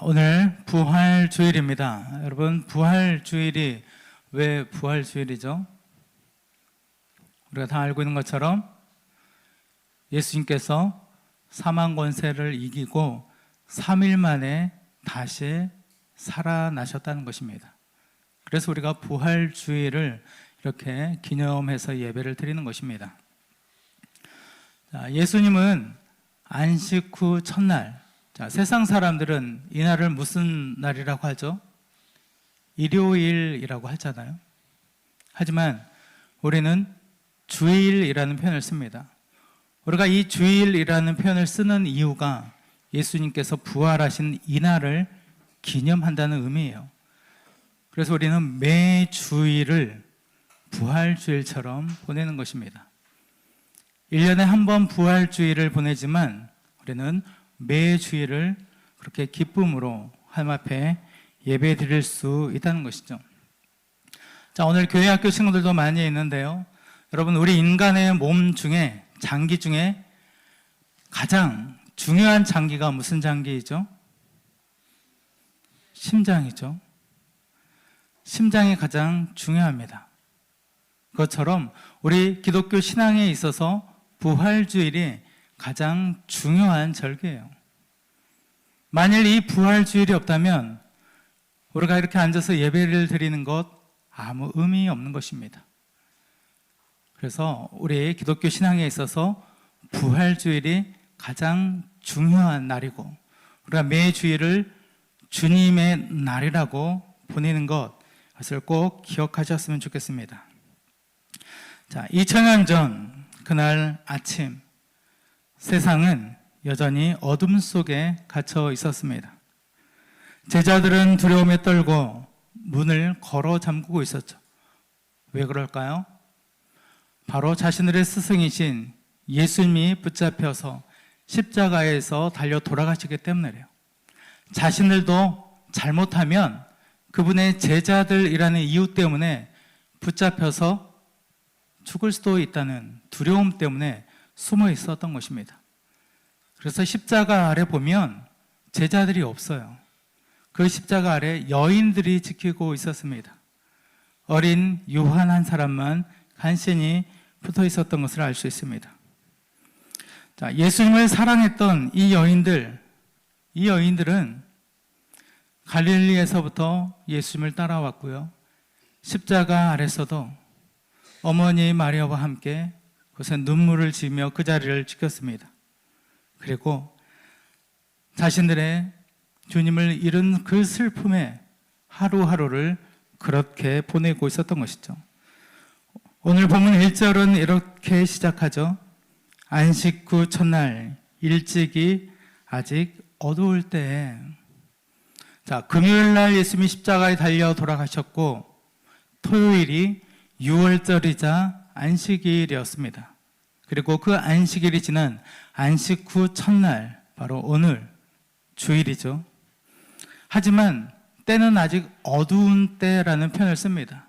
오늘 부활주일입니다. 여러분, 부활주일이 왜 부활주일이죠? 우리가 다 알고 있는 것처럼 예수님께서 사망 권세를 이기고 3일 만에 다시 살아나셨다는 것입니다. 그래서 우리가 부활주일을 이렇게 기념해서 예배를 드리는 것입니다. 예수님은 안식 후 첫날, 세상 사람들은 이 날을 무슨 날이라고 하죠? 일요일이라고 하잖아요. 하지만 우리는 주일이라는 표현을 씁니다. 우리가 이 주일이라는 표현을 쓰는 이유가 예수님께서 부활하신 이 날을 기념한다는 의미예요. 그래서 우리는 매 주일을 부활주일처럼 보내는 것입니다. 1년에 한 번 부활주일을 보내지만 우리는 매 주일을 그렇게 기쁨으로 하나님 앞에 예배 드릴 수 있다는 것이죠. 자, 오늘 교회 학교 친구들도 많이 있는데요. 여러분, 우리 인간의 몸 중에, 장기 중에 가장 중요한 장기가 무슨 장기이죠? 심장이죠. 심장이 가장 중요합니다. 그것처럼 우리 기독교 신앙에 있어서 부활주일이 가장 중요한 절기예요. 만일 이 부활주일이 없다면 우리가 이렇게 앉아서 예배를 드리는 것 아무 의미 없는 것입니다. 그래서 우리 기독교 신앙에 있어서 부활주일이 가장 중요한 날이고 우리가 매 주일을 주님의 날이라고 보내는 것을 꼭 기억하셨으면 좋겠습니다. 자, 2000년 전 그날 아침 세상은 여전히 어둠 속에 갇혀 있었습니다. 제자들은 두려움에 떨고 문을 걸어 잠그고 있었죠. 왜 그럴까요? 바로 자신들의 스승이신 예수님이 붙잡혀서 십자가에서 달려 돌아가시기 때문이래요. 자신들도 잘못하면 그분의 제자들이라는 이유 때문에 붙잡혀서 죽을 수도 있다는 두려움 때문에 숨어 있었던 것입니다. 그래서 십자가 아래 보면 제자들이 없어요. 그 십자가 아래 여인들이 지키고 있었습니다. 어린 요한 한 사람만 간신히 붙어 있었던 것을 알 수 있습니다. 자, 예수님을 사랑했던 이 여인들은 갈릴리에서부터 예수님을 따라왔고요. 십자가 아래서도 어머니 마리아와 함께 그곳에 눈물을 지으며 그 자리를 지켰습니다. 그리고 자신들의 주님을 잃은 그 슬픔에 하루하루를 그렇게 보내고 있었던 것이죠. 오늘 본문 1절은 이렇게 시작하죠. 안식 후 첫날 일찍이 아직 어두울 때에. 자, 금요일날 예수님이 십자가에 달려 돌아가셨고 토요일이 6월절이자 안식일이었습니다. 그리고 그 안식일이 지난 안식 후 첫날, 바로 오늘 주일이죠. 하지만 때는 아직 어두운 때라는 표현을 씁니다.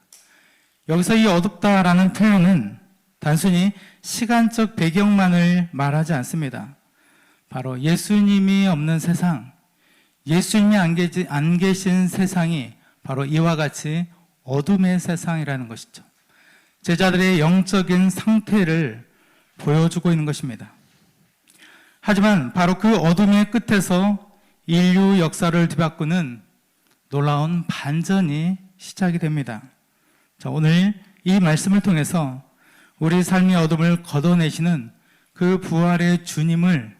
여기서 이 어둡다라는 표현은 단순히 시간적 배경만을 말하지 않습니다. 바로 예수님이 없는 세상, 예수님이 안 계신 세상이 바로 이와 같이 어둠의 세상이라는 것이죠. 제자들의 영적인 상태를 보여주고 있는 것입니다. 하지만 바로 그 어둠의 끝에서 인류 역사를 뒤바꾸는 놀라운 반전이 시작이 됩니다. 자, 오늘 이 말씀을 통해서 우리 삶의 어둠을 걷어내시는 그 부활의 주님을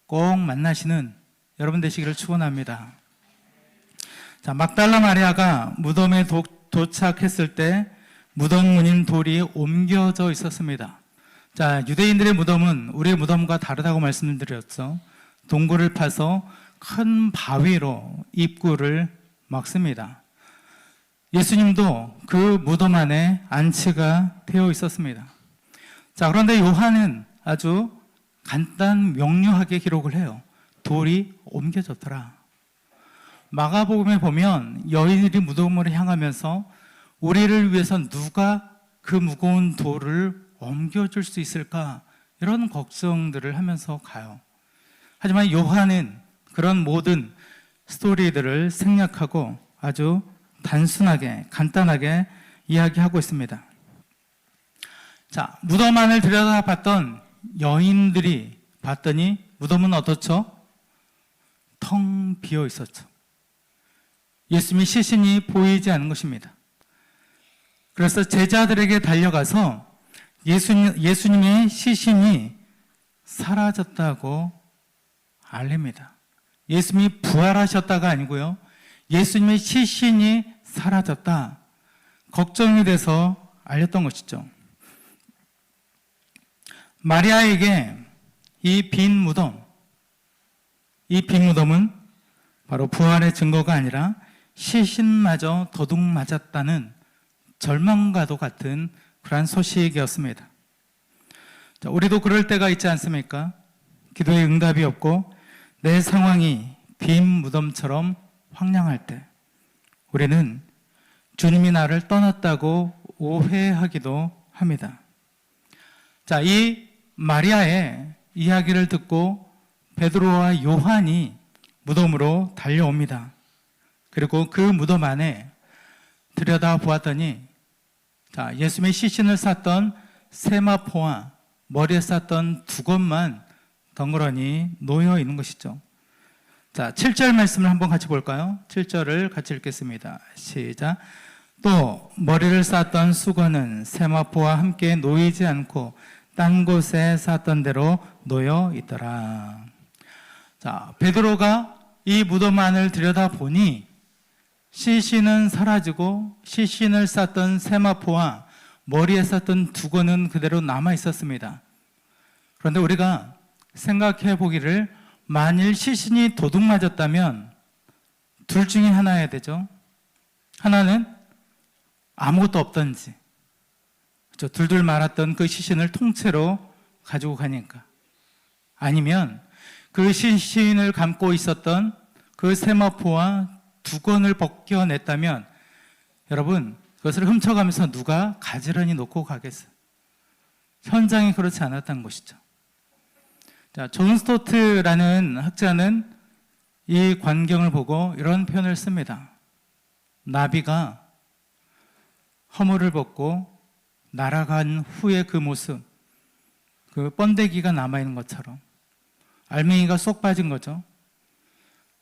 꼭 만나시는 여러분 되시기를 축원합니다. 자, 막달라 마리아가 무덤에 도착했을 때 무덤 문인 돌이 옮겨져 있었습니다. 자, 유대인들의 무덤은 우리의 무덤과 다르다고 말씀드렸죠. 동굴을 파서 큰 바위로 입구를 막습니다. 예수님도 그 무덤 안에 안치가 되어 있었습니다. 자, 그런데 요한은 아주 간단 명료하게 기록을 해요. 돌이 옮겨졌더라. 마가복음에 보면 여인들이 무덤으로 향하면서 우리를 위해서 누가 그 무거운 돌을 옮겨줄 수 있을까? 이런 걱정들을 하면서 가요. 하지만 요한은 그런 모든 스토리들을 생략하고 아주 단순하게 간단하게 이야기하고 있습니다. 자, 무덤 안을 들여다봤던 여인들이 봤더니 무덤은 어떻죠? 텅 비어 있었죠. 예수님의 시신이 보이지 않는 것입니다. 그래서 제자들에게 달려가서 예수님의 시신이 사라졌다고 알립니다. 예수님이 부활하셨다가 아니고요. 예수님의 시신이 사라졌다. 걱정이 돼서 알렸던 것이죠. 마리아에게 이 빈 무덤은 바로 부활의 증거가 아니라 시신마저 도둑 맞았다는 절망과도 같은 그러한 소식이었습니다. 자, 우리도 그럴 때가 있지 않습니까? 기도에 응답이 없고 내 상황이 빈 무덤처럼 황량할 때 우리는 주님이 나를 떠났다고 오해하기도 합니다. 자, 이 마리아의 이야기를 듣고 베드로와 요한이 무덤으로 달려옵니다. 그리고 그 무덤 안에 들여다보았더니 자, 예수님의 시신을 쌌던 세마포와 머리에 쌌던 두건만 덩그러니 놓여 있는 것이죠. 자, 7절 말씀을 한번 같이 볼까요? 7절을 같이 읽겠습니다. 시작. 또 머리를 쌌던 수건은 세마포와 함께 놓이지 않고 딴 곳에 쌌던 대로 놓여 있더라. 자, 베드로가 이 무덤 안을 들여다보니 시신은 사라지고 시신을 쌌던 세마포와 머리에 쌌던 두건은 그대로 남아 있었습니다. 그런데 우리가 생각해 보기를 만일 시신이 도둑 맞았다면 둘 중에 하나여야 되죠. 하나는 아무것도 없던지 둘둘 말았던 그 시신을 통째로 가지고 가니까, 아니면 그 시신을 감고 있었던 그 세마포와 두건을 벗겨냈다면 여러분 그것을 훔쳐가면서 누가 가지런히 놓고 가겠어요? 현장이 그렇지 않았다는 것이죠. 자, 존 스토트라는 학자는 이 광경을 보고 이런 표현을 씁니다. 나비가 허물을 벗고 날아간 후의 그 모습, 그 번데기가 남아있는 것처럼 알맹이가 쏙 빠진 거죠.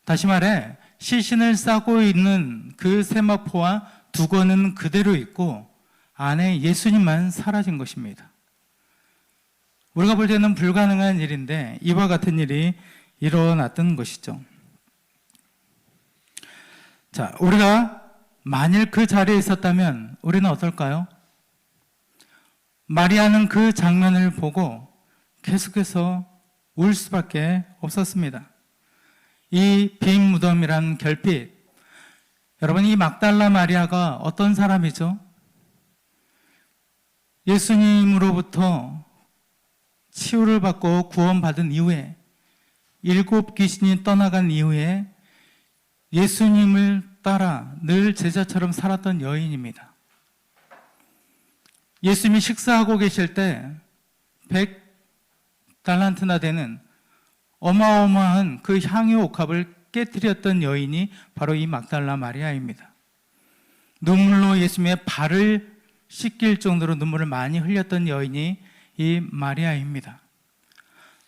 다시 말해 시신을 싸고 있는 그 세마포와 두건은 그대로 있고 안에 예수님만 사라진 것입니다. 우리가 볼 때는 불가능한 일인데 이와 같은 일이 일어났던 것이죠. 자, 우리가 만일 그 자리에 있었다면 우리는 어떨까요? 마리아는 그 장면을 보고 계속해서 울 수밖에 없었습니다. 이 빈 무덤이란 결핍, 여러분 이 막달라 마리아가 어떤 사람이죠? 예수님으로부터 치유를 받고 구원받은 이후에 7 귀신이 떠나간 이후에 예수님을 따라 늘 제자처럼 살았던 여인입니다. 예수님이 식사하고 계실 때 100달란트나 되는 어마어마한 그 향유 옥합을 깨뜨렸던 여인이 바로 이 막달라 마리아입니다. 눈물로 예수님의 발을 씻길 정도로 눈물을 많이 흘렸던 여인이 이 마리아입니다.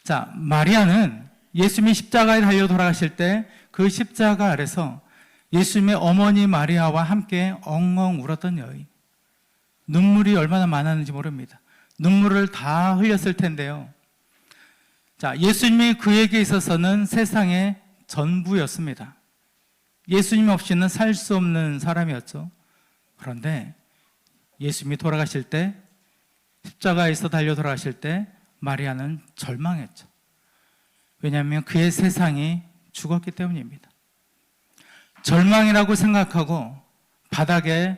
자, 마리아는 예수님이 십자가에 달려 돌아가실 때 그 십자가 아래서 예수님의 어머니 마리아와 함께 엉엉 울었던 여인. 눈물이 얼마나 많았는지 모릅니다. 눈물을 다 흘렸을 텐데요. 자, 예수님이 그에게 있어서는 세상의 전부였습니다. 예수님 없이는 살 수 없는 사람이었죠. 그런데 예수님이 돌아가실 때, 십자가에서 달려 돌아가실 때 마리아는 절망했죠. 왜냐하면 그의 세상이 죽었기 때문입니다. 절망이라고 생각하고 바닥에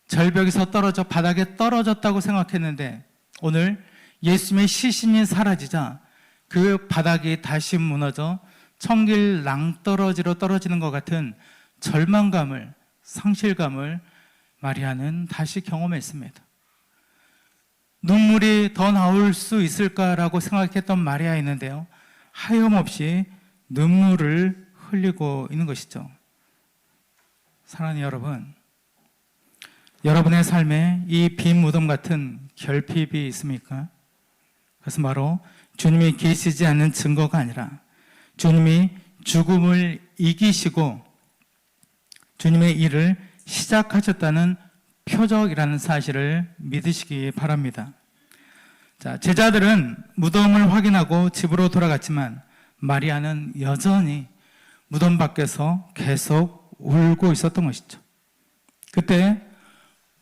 절벽에서 떨어져 바닥에 떨어졌다고 생각했는데 오늘 예수님의 시신이 사라지자 그 바닥이 다시 무너져 천길 낭떠러지로 떨어지는 것 같은 절망감을, 상실감을 마리아는 다시 경험했습니다. 눈물이 더 나올 수 있을까라고 생각했던 마리아였는데요, 하염없이 눈물을 흘리고 있는 것이죠. 사랑하는 여러분, 여러분의 삶에 이 빈 무덤 같은 결핍이 있습니까? 그것은 바로 주님이 계시지 않는 증거가 아니라 주님이 죽음을 이기시고 주님의 일을 시작하셨다는 표적이라는 사실을 믿으시기 바랍니다. 자, 제자들은 무덤을 확인하고 집으로 돌아갔지만 마리아는 여전히 무덤 밖에서 계속 울고 있었던 것이죠. 그때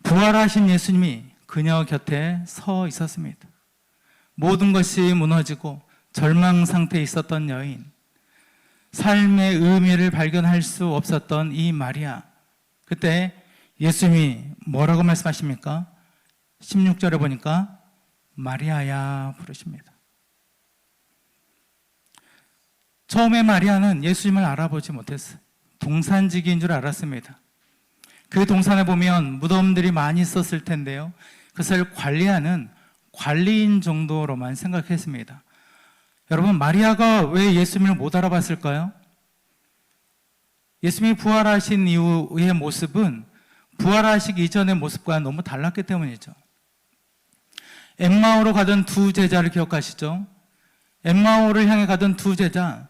부활하신 예수님이 그녀 곁에 서 있었습니다. 모든 것이 무너지고 절망 상태에 있었던 여인, 삶의 의미를 발견할 수 없었던 이 마리아, 그때 예수님이 뭐라고 말씀하십니까? 16절에 보니까 마리아야 부르십니다. 처음에 마리아는 예수님을 알아보지 못했어요. 동산지기인 줄 알았습니다. 그 동산에 보면 무덤들이 많이 있었을 텐데요, 그것을 관리하는 관리인 정도로만 생각했습니다. 여러분, 마리아가 왜 예수님을 못 알아봤을까요? 예수님이 부활하신 이후의 모습은 부활하시기 이전의 모습과 너무 달랐기 때문이죠. 엠마오로 가던 두 제자를 기억하시죠? 엠마오를 향해 가던 두 제자,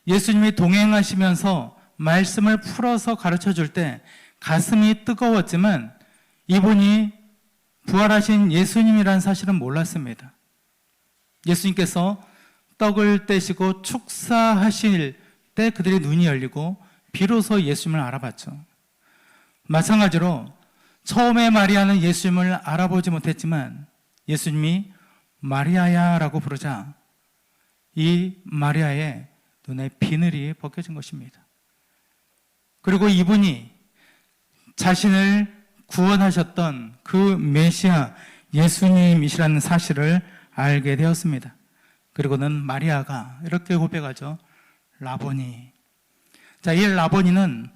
예수님이 동행하시면서 말씀을 풀어서 가르쳐 줄 때 가슴이 뜨거웠지만 이분이 부활하신 예수님이라는 사실은 몰랐습니다. 예수님께서 떡을 떼시고 축사하실 때 그들의 눈이 열리고 비로소 예수님을 알아봤죠. 마찬가지로 처음에 마리아는 예수님을 알아보지 못했지만 예수님이 마리아야 라고 부르자 이 마리아의 눈에 비늘이 벗겨진 것입니다. 그리고 이분이 자신을 구원하셨던 그 메시아 예수님이시라는 사실을 알게 되었습니다. 그리고는 마리아가 이렇게 고백하죠. 라보니. 자, 이 라보니는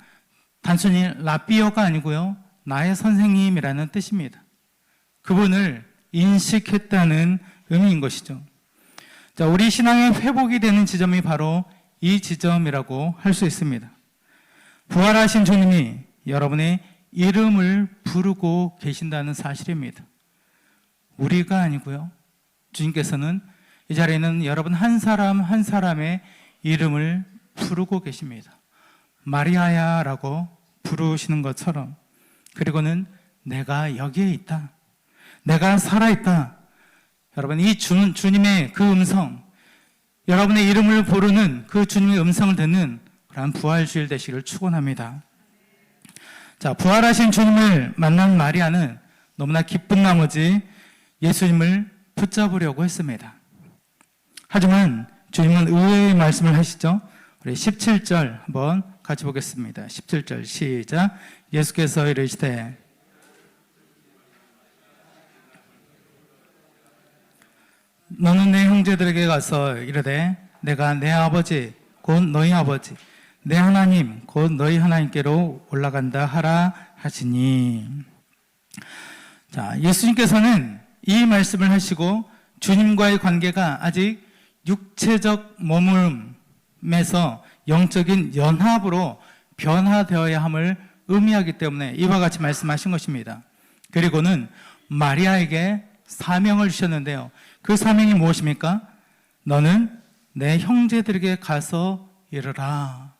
단순히 라비어가 아니고요, 나의 선생님이라는 뜻입니다. 그분을 인식했다는 의미인 것이죠. 자, 우리 신앙의 회복이 되는 지점이 바로 이 지점이라고 할 수 있습니다. 부활하신 주님이 여러분의 이름을 부르고 계신다는 사실입니다. 우리가 아니고요, 주님께서는 이 자리에 있는 여러분 한 사람 한 사람의 이름을 부르고 계십니다. 마리아야 라고 부르시는 것처럼. 그리고는 내가 여기에 있다, 내가 살아있다. 여러분, 이 주님의 그 음성, 여러분의 이름을 부르는 그 주님의 음성을 듣는 그러한 부활주일 되시기를 축원합니다. 자, 부활하신 주님을 만난 마리아는 너무나 기쁜 나머지 예수님을 붙잡으려고 했습니다. 하지만 주님은 의외의 말씀을 하시죠. 우리 17절 한번 같이 보겠습니다. 17절 시작. 예수께서 이르시되 너는 내 형제들에게 가서 이르되 내가 내 아버지 곧 너희 아버지 내 하나님 곧 너희 하나님께로 올라간다 하라 하시니. 자, 예수님께서는 이 말씀을 하시고 주님과의 관계가 아직 육체적 머물음에서 영적인 연합으로 변화되어야 함을 의미하기 때문에 이와 같이 말씀하신 것입니다. 그리고는 마리아에게 사명을 주셨는데요, 그 사명이 무엇입니까? 너는 내 형제들에게 가서 이르라.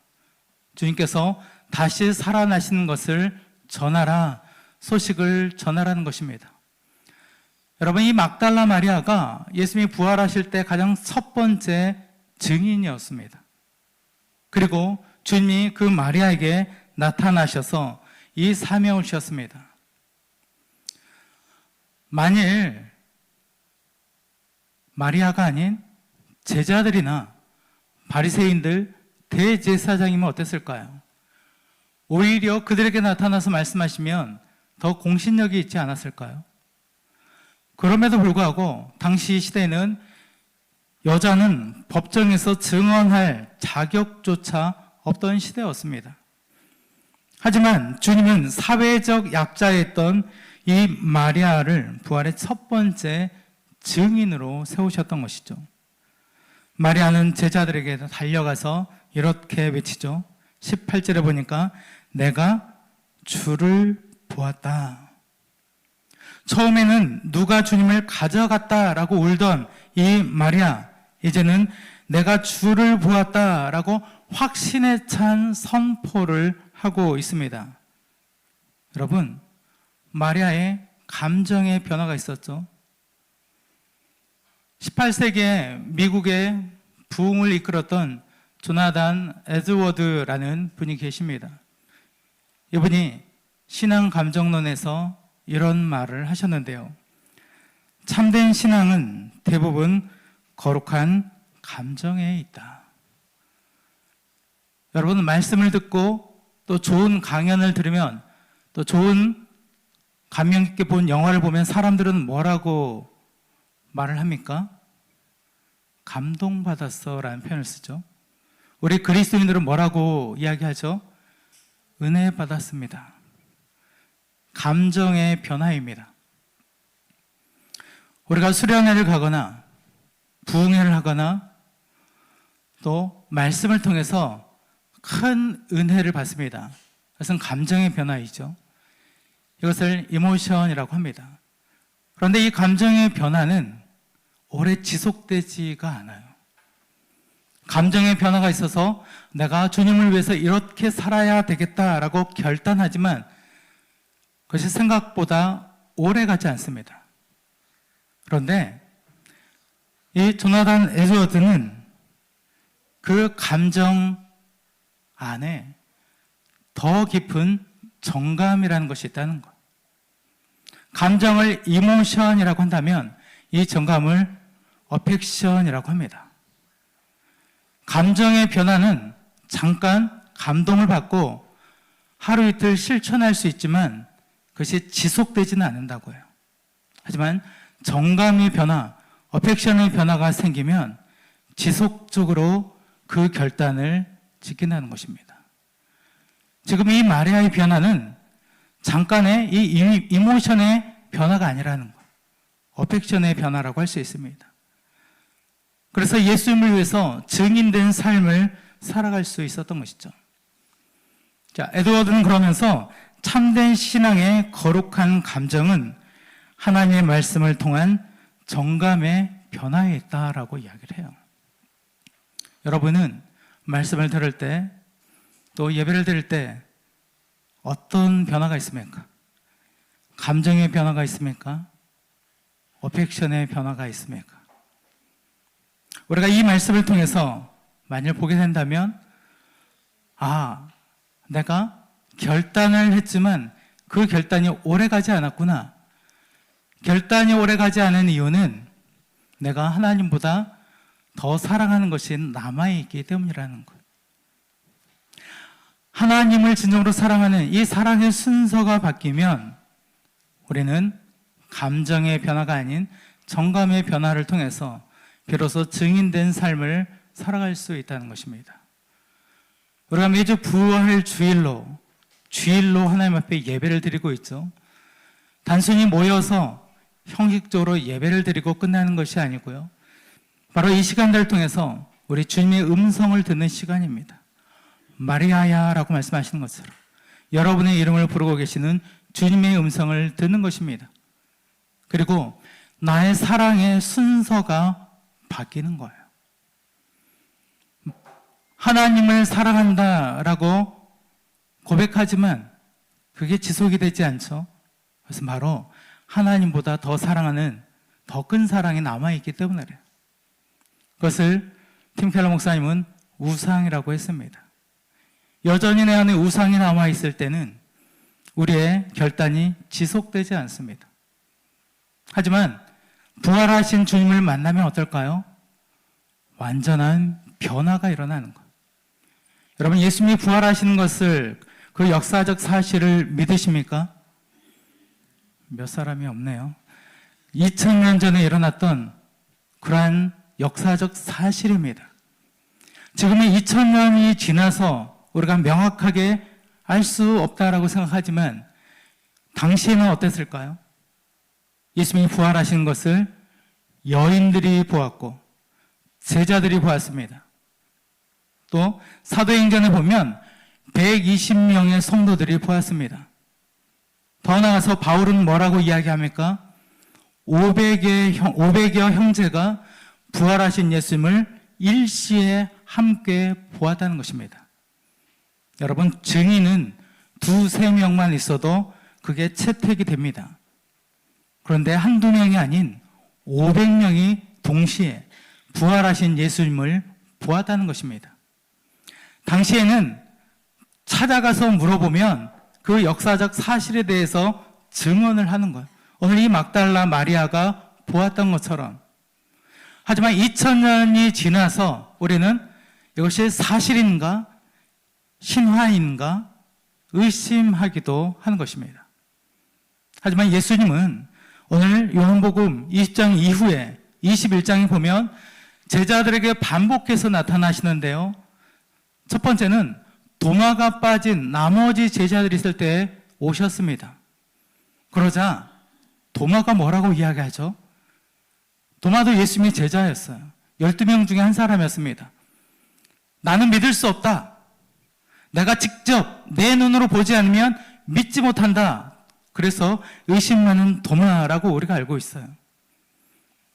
주님께서 다시 살아나시는 것을 전하라, 소식을 전하라는 것입니다. 여러분, 이 막달라 마리아가 예수님이 부활하실 때 가장 첫 번째 증인이었습니다. 그리고 주님이 그 마리아에게 나타나셔서 이 사명을 주셨습니다. 만일 마리아가 아닌 제자들이나 바리새인들, 대제사장이면 어땠을까요? 오히려 그들에게 나타나서 말씀하시면 더 공신력이 있지 않았을까요? 그럼에도 불구하고 당시 시대에는 여자는 법정에서 증언할 자격조차 없던 시대였습니다. 하지만 주님은 사회적 약자였던 이 마리아를 부활의 첫 번째 증인으로 세우셨던 것이죠. 마리아는 제자들에게 달려가서 이렇게 외치죠. 18절에 보니까 내가 주를 보았다. 처음에는 누가 주님을 가져갔다라고 울던 이 마리아, 이제는 내가 주를 보았다라고 확신에 찬 선포를 하고 있습니다. 여러분, 마리아의 감정의 변화가 있었죠. 18세기에 미국의 부흥을 이끌었던 조나단 에드워드라는 분이 계십니다. 이분이 신앙 감정론에서 이런 말을 하셨는데요. 참된 신앙은 대부분 거룩한 감정에 있다. 여러분, 말씀을 듣고 또 좋은 강연을 들으면, 또 좋은 감명 깊게 본 영화를 보면 사람들은 뭐라고 말을 합니까? 감동받았어 라는 표현을 쓰죠. 우리 그리스도인들은 뭐라고 이야기하죠? 은혜 받았습니다. 감정의 변화입니다. 우리가 수련회를 가거나 부흥회를 하거나 또 말씀을 통해서 큰 은혜를 받습니다. 그것은 감정의 변화이죠. 이것을 이모션이라고 합니다. 그런데 이 감정의 변화는 오래 지속되지가 않아요. 감정의 변화가 있어서 내가 주님을 위해서 이렇게 살아야 되겠다라고 결단하지만 그것이 생각보다 오래 가지 않습니다. 그런데 이 조나단 에드워드는 그 감정 안에 더 깊은 정감이라는 것이 있다는 것. 감정을 이모션이라고 한다면 이 정감을 어펙션이라고 합니다. 감정의 변화는 잠깐 감동을 받고 하루 이틀 실천할 수 있지만 그것이 지속되지는 않는다고요. 하지만 정감의 변화, 어펙션의 변화가 생기면 지속적으로 그 결단을 지킨다는 것입니다. 지금 이 마리아의 변화는 잠깐의 이 이모션의 변화가 아니라는 것, 어펙션의 변화라고 할 수 있습니다. 그래서 예수님을 위해서 증인된 삶을 살아갈 수 있었던 것이죠. 자, 에드워드는 그러면서 참된 신앙의 거룩한 감정은 하나님의 말씀을 통한 정감의 변화에 있다라고 이야기를 해요. 여러분은 말씀을 들을 때 또 예배를 드릴 때 어떤 변화가 있습니까? 감정의 변화가 있습니까? 어펙션의 변화가 있습니까? 우리가 이 말씀을 통해서 만일 보게 된다면 내가 결단을 했지만 그 결단이 오래가지 않았구나. 결단이 오래가지 않은 이유는 내가 하나님보다 더 사랑하는 것이 남아있기 때문이라는 것. 하나님을 진정으로 사랑하는 이 사랑의 순서가 바뀌면 우리는 감정의 변화가 아닌 정감의 변화를 통해서 비로소 증인된 삶을 살아갈 수 있다는 것입니다. 우리가 매주 부활 주일로 하나님 앞에 예배를 드리고 있죠. 단순히 모여서 형식적으로 예배를 드리고 끝나는 것이 아니고요. 바로 이 시간들을 통해서 우리 주님의 음성을 듣는 시간입니다. 마리아야 라고 말씀하시는 것처럼 여러분의 이름을 부르고 계시는 주님의 음성을 듣는 것입니다. 그리고 나의 사랑의 순서가 바뀌는 거예요. 하나님을 사랑한다라고 고백하지만 그게 지속이 되지 않죠. 그래서 바로 하나님보다 더 사랑하는 더 큰 사랑이 남아있기 때문에 그래요. 그것을 팀 켈러 목사님은 우상이라고 했습니다. 여전히 내 안에 우상이 남아있을 때는 우리의 결단이 지속되지 않습니다. 하지만 부활하신 주님을 만나면 어떨까요? 완전한 변화가 일어나는 것. 여러분, 예수님이 부활하시는 것을, 그 역사적 사실을 믿으십니까? 몇 사람이 없네요. 2000년 전에 일어났던 그러한 역사적 사실입니다. 지금은 2000년이 지나서 우리가 명확하게 알 수 없다라고 생각하지만 당시에는 어땠을까요? 예수님이 부활하신 것을 여인들이 보았고 제자들이 보았습니다. 또 사도행전에 보면 120명의 성도들이 보았습니다. 더 나아가서 바울은 뭐라고 이야기합니까? 500여 형제가 부활하신 예수님을 일시에 함께 보았다는 것입니다. 여러분, 증인은 2-3명만 있어도 그게 채택이 됩니다. 그런데 한두 명이 아닌 500명이 동시에 부활하신 예수님을 보았다는 것입니다. 당시에는 찾아가서 물어보면 그 역사적 사실에 대해서 증언을 하는 거예요. 오늘 이 막달라 마리아가 보았던 것처럼. 하지만 2000년이 지나서 우리는 이것이 사실인가 신화인가 의심하기도 하는 것입니다. 하지만 예수님은 오늘 요한복음 20장 이후에 21장에 보면 제자들에게 반복해서 나타나시는데요. 첫 번째는 도마가 빠진 나머지 제자들이 있을 때 오셨습니다. 그러자 도마가 뭐라고 이야기하죠? 도마도 예수님의 제자였어요. 12명 중에 한 사람이었습니다. 나는 믿을 수 없다. 내가 직접 내 눈으로 보지 않으면 믿지 못한다. 그래서 의심 많은 도마라고 우리가 알고 있어요.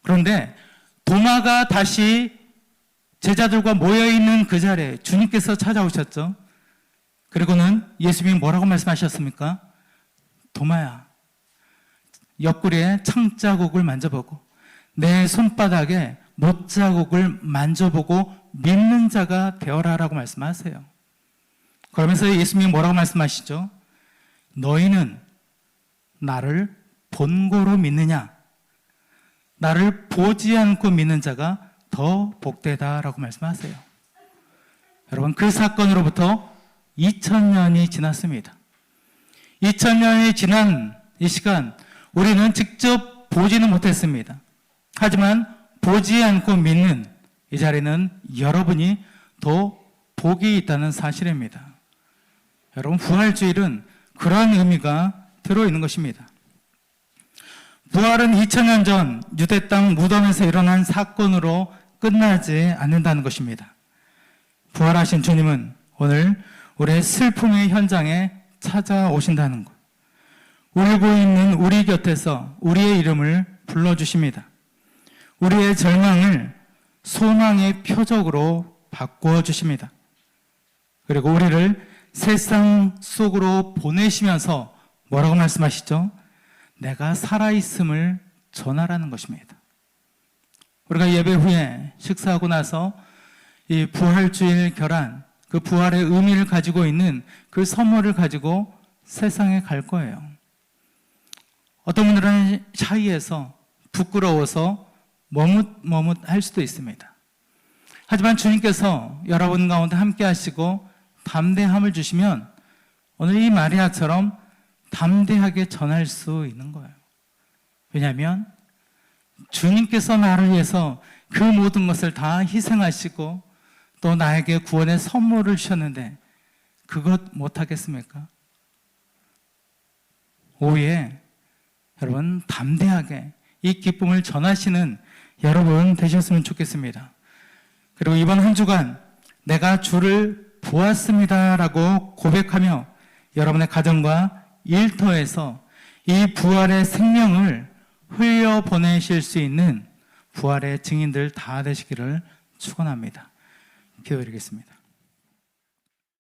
그런데 도마가 다시 제자들과 모여있는 그 자리에 주님께서 찾아오셨죠. 그리고는 예수님이 뭐라고 말씀하셨습니까? 도마야, 옆구리에 창자국을 만져보고 내 손바닥에 못자국을 만져보고 믿는 자가 되어라라고 말씀하세요. 그러면서 예수님이 뭐라고 말씀하시죠? 너희는 나를 본고로 믿느냐? 나를 보지 않고 믿는 자가 더 복되다라고 말씀하세요. 여러분, 그 사건으로부터 2000년이 지났습니다. 2000년이 지난 이 시간 우리는 직접 보지는 못했습니다. 하지만 보지 않고 믿는 이 자리는 여러분이 더 복이 있다는 사실입니다. 여러분, 부활주일은 그러한 의미가 들어있는 것입니다. 부활은 2000년 전 유대 땅 무덤에서 일어난 사건으로 끝나지 않는다는 것입니다. 부활하신 주님은 오늘 우리의 슬픔의 현장에 찾아오신다는 것. 울고 있는 우리 곁에서 우리의 이름을 불러주십니다. 우리의 절망을 소망의 표적으로 바꾸어 주십니다. 그리고 우리를 세상 속으로 보내시면서 뭐라고 말씀하시죠? 내가 살아있음을 전하라는 것입니다. 우리가 예배 후에 식사하고 나서 이 부활주일 결안, 그 부활의 의미를 가지고 있는 그 선물을 가지고 세상에 갈 거예요. 어떤 분들은 샤이해서 부끄러워서 머뭇할 수도 있습니다. 하지만 주님께서 여러분 가운데 함께 하시고 담대함을 주시면 오늘 이 마리아처럼 담대하게 전할 수 있는 거예요. 왜냐하면 주님께서 나를 위해서 그 모든 것을 다 희생하시고 또 나에게 구원의 선물을 주셨는데 그것 못하겠습니까? 오후에 여러분 담대하게 이 기쁨을 전하시는 여러분 되셨으면 좋겠습니다. 그리고 이번 한 주간 내가 주를 보았습니다라고 고백하며 여러분의 가정과 일터에서 이 부활의 생명을 흘려보내실 수 있는 부활의 증인들 다 되시기를 축원합니다. 기도드리겠습니다.